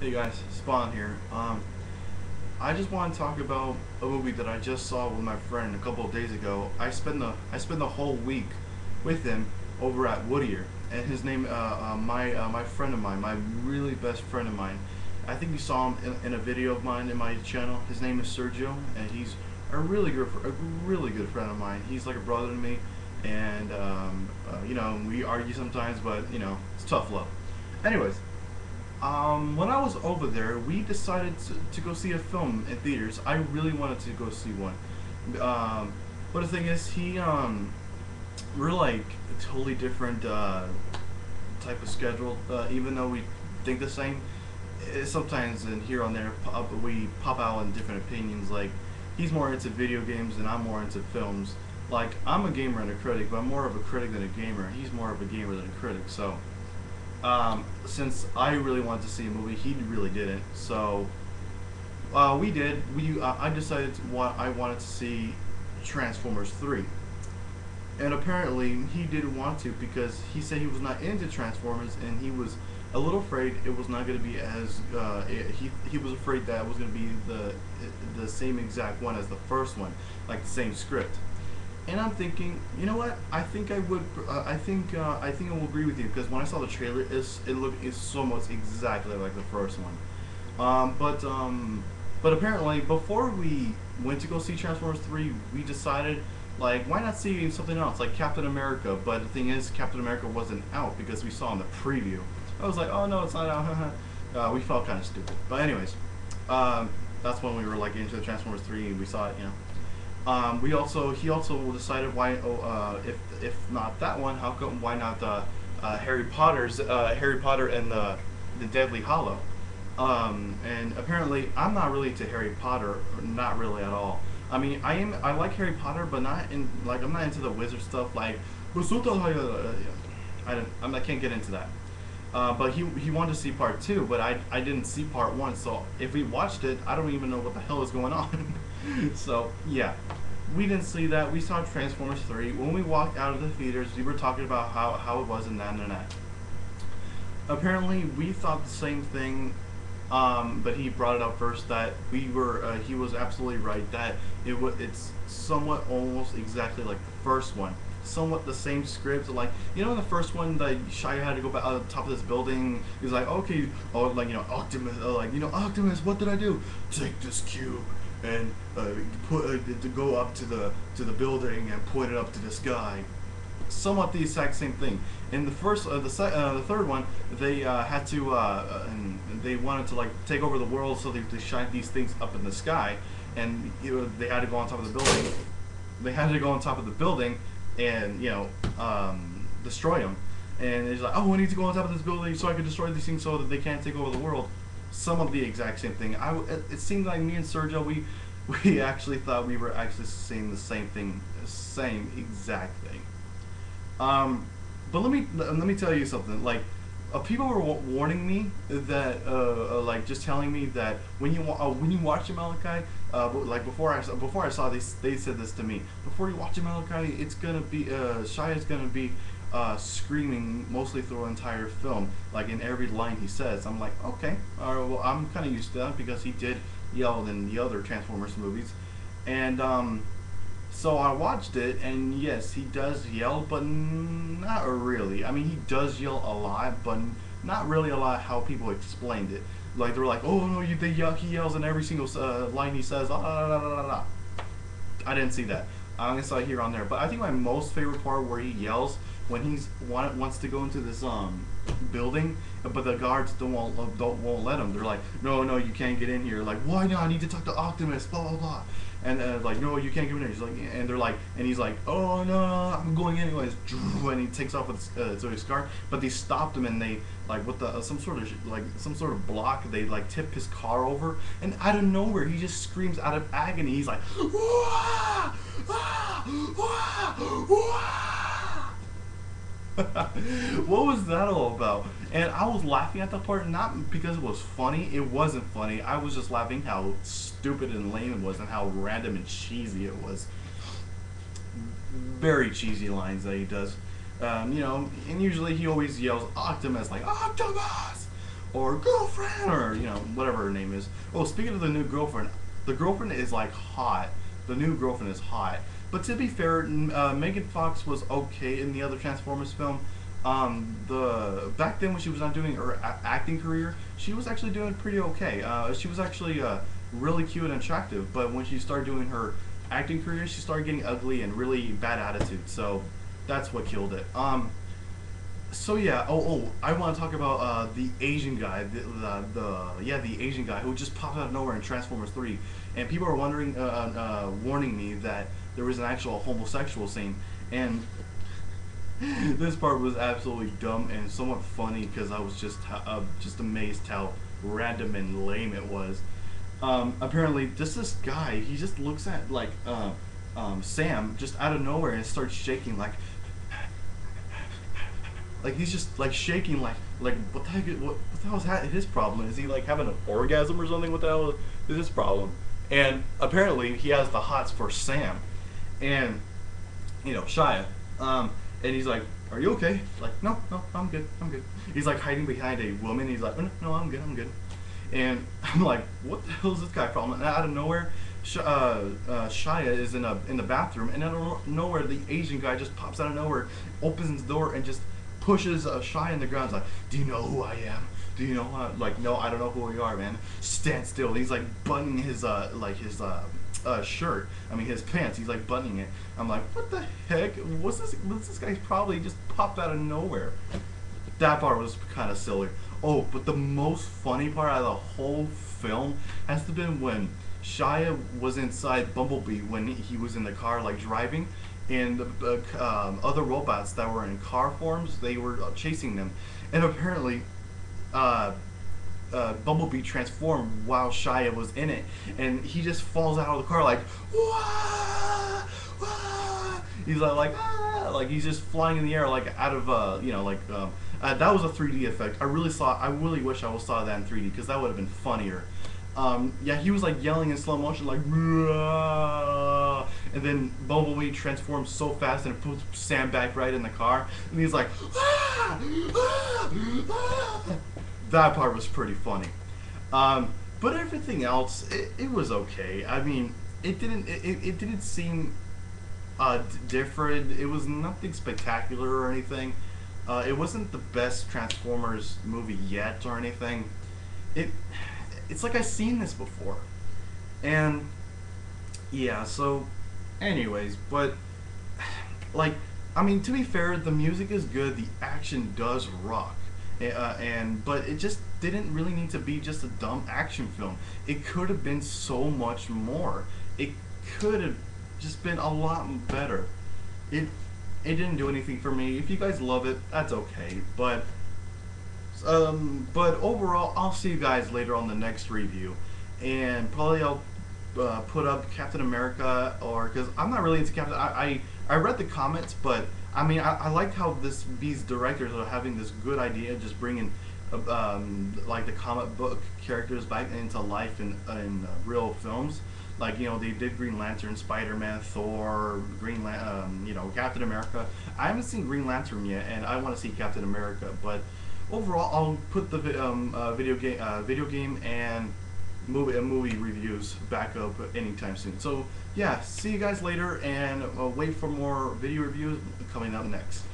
Hey guys, Spawn here. I just want to talk about a movie that I just saw with my friend a couple of days ago. I spent the whole week with him over at Whittier, and his name, my friend of mine, my really best friend of mine. I think you saw him in a video of mine in my channel. His name is Sergio, and he's a really good friend of mine. He's like a brother to me, and we argue sometimes, but it's tough love. Anyways, when I was over there, we decided to go see a film in theaters. I really wanted to go see one. But the thing is, we're like a totally different type of schedule. Even though we think the same, sometimes in here and there we pop out in different opinions. Like he's more into video games and I'm more into films. Like I'm a gamer and a critic, but I'm more of a critic than a gamer. He's more of a gamer than a critic. So since I really wanted to see a movie, he really didn't. So we did. I decided I wanted to see Transformers 3, and apparently he didn't want to because he said he was not into Transformers and he was a little afraid it was not going to be as he was afraid that it was going to be the same exact one as the first one, like the same script. And I'm thinking, you know what? I think I would. I think I will agree with you because when I saw the trailer, it's almost exactly like the first one. But apparently, before we went to go see Transformers 3, we decided like why not see something else like Captain America? But the thing is, Captain America wasn't out because we saw in the preview. I was like, oh no, it's not out. We felt kind of stupid. But anyways, that's when we were like into the Transformers 3 and we saw it. He also decided why if not that one, how come why not Harry Potter and the Deadly Hollow. And apparently I'm not really into Harry Potter, not really at all. I like Harry Potter, but not in like I'm not into the wizard stuff like I can't get into that. But he wanted to see part two, but I didn't see part one. So if we watched it, I don't even know what the hell is going on. So yeah, we didn't see that. We saw Transformers 3. When we walked out of the theaters, we were talking about how it was and that and that. Apparently, we thought the same thing, but he brought it up first that he was absolutely right that it's somewhat almost exactly like the first one. Somewhat the same script, like in the first one, that Shia had to go back on top of this building. He was like, okay, oh, like Optimus, Optimus, what did I do? Take this cube and put to go up to the building and point it up to the sky. Somewhat the exact same thing. In the first, the third one, they had to, and they wanted to like take over the world, so they shine these things up in the sky, and they had to go on top of the building. They had to go on top of the building, and destroy them. And he's like, oh, I need to go on top of this building so I can destroy these things so that they can't take over the world. Some of the exact same thing. It seemed like me and Sergio, we actually thought we were actually saying the same thing, same exact thing. But let me tell you something. Like, people were warning me that, like, just telling me that when you watch Malachi, like before I saw this, they said this to me. Before you watch Malachi, it's gonna be Shia's gonna be screaming mostly through the entire film, like in every line he says. I'm like, okay, all right, well, I'm kind of used to that because he did yell in the other Transformers movies, and so I watched it, and yes, he does yell, but not really. I mean, he does yell a lot, but not really a lot how people explained it. Like, they were like, oh no, he yells in every single line he says. I didn't see that. I only saw it here on there. But I think my most favorite part where he yells when he's wants to go into this building, but the guards won't let him. They're like, no, you can't get in here. Like, why not? I need to talk to Optimus. Blah blah blah. And like, no, you can't get in here. He's like, and they're like, and he's like, oh no, I'm going anyways. And he takes off with his scarf. But they stopped him, and they like with the some sort of block. They like tip his car over, and out of nowhere, he just screams out of agony. He's like, wah, wah, wah, wah. What was that all about? And I was laughing at that part, not because it was funny. It wasn't funny. I was just laughing how stupid and lame it was, and how random and cheesy it was. Very cheesy lines that he does. And usually he always yells Optimus, like Optimus. or girlfriend, or you know, whatever her name is. Oh, speaking of the new girlfriend, the girlfriend is like hot. The new girlfriend is hot. But to be fair, Megan Fox was okay in the other Transformers film. The back then when she was not doing her acting career, she was actually doing pretty okay. She was actually really cute and attractive. But when she started doing her acting career, she started getting ugly and really bad attitude. So that's what killed it. So yeah. I want to talk about the Asian guy, the Asian guy who just popped out of nowhere in Transformers 3, and people are wondering, warning me that there was an actual homosexual scene, and this part was absolutely dumb and somewhat funny because I was just amazed how random and lame it was. Apparently, this guy, he just looks at like Sam just out of nowhere and starts shaking like he's just like shaking like what the heck, what the hell is his problem? Is he like having an orgasm or something? What the hell is his problem? And apparently he has the hots for Sam, and you know, Shia, and he's like, "Are you okay?" Like, no, I'm good, I'm good. He's like hiding behind a woman. He's like, no, I'm good, I'm good. And I'm like, what the hell is this guy from? And out of nowhere, Shia is in the bathroom, and out of nowhere, the Asian guy just pops out of nowhere, opens the door, and just pushes Shia in the ground. He's like, "Do you know who I am? Do you know who like, no, I don't know who you are, man. Stand still." And he's like buttoning his shirt. I mean his pants. He's like buttoning it. I'm like, what the heck? What's this guy's probably just popped out of nowhere. That part was kind of silly. Oh, but the most funny part out of the whole film has to been when Shia was inside Bumblebee when he was in the car like driving, and the other robots that were in car forms, they were chasing them, and apparently Bumblebee transformed while Shia was in it, and he just falls out of the car like, wah, wah. He's like he's just flying in the air like out of you know, like that was a 3D effect. I really wish I saw that in 3D because that would have been funnier. Yeah, he was like yelling in slow motion like, "Rah!" And then Bumblebee transforms so fast and it puts Sam back right in the car, and he's like, "Ah! Ah! Ah!" That part was pretty funny. But everything else, it was okay. I mean, it didn't seem different. It was nothing spectacular or anything. It wasn't the best Transformers movie yet or anything. It's like I've seen this before. And yeah, so anyways, but like, I mean, to be fair, the music is good, the action does rock. But it just didn't really need to be just a dumb action film. It could have been so much more. It could have just been a lot better. It didn't do anything for me. If you guys love it, that's okay. But overall, I'll see you guys later on the next review, and probably I'll put up Captain America, or because I'm not really into Captain. I read the comments, but I mean I like how these directors are having this good idea, just bringing like the comic book characters back into life in real films. Like, you know, they did Green Lantern, Spider-Man, Thor, you know, Captain America. I haven't seen Green Lantern yet, and I want to see Captain America. But overall, I'll put the video game and movie reviews back up anytime soon. So yeah, see you guys later, and wait for more video reviews coming up next.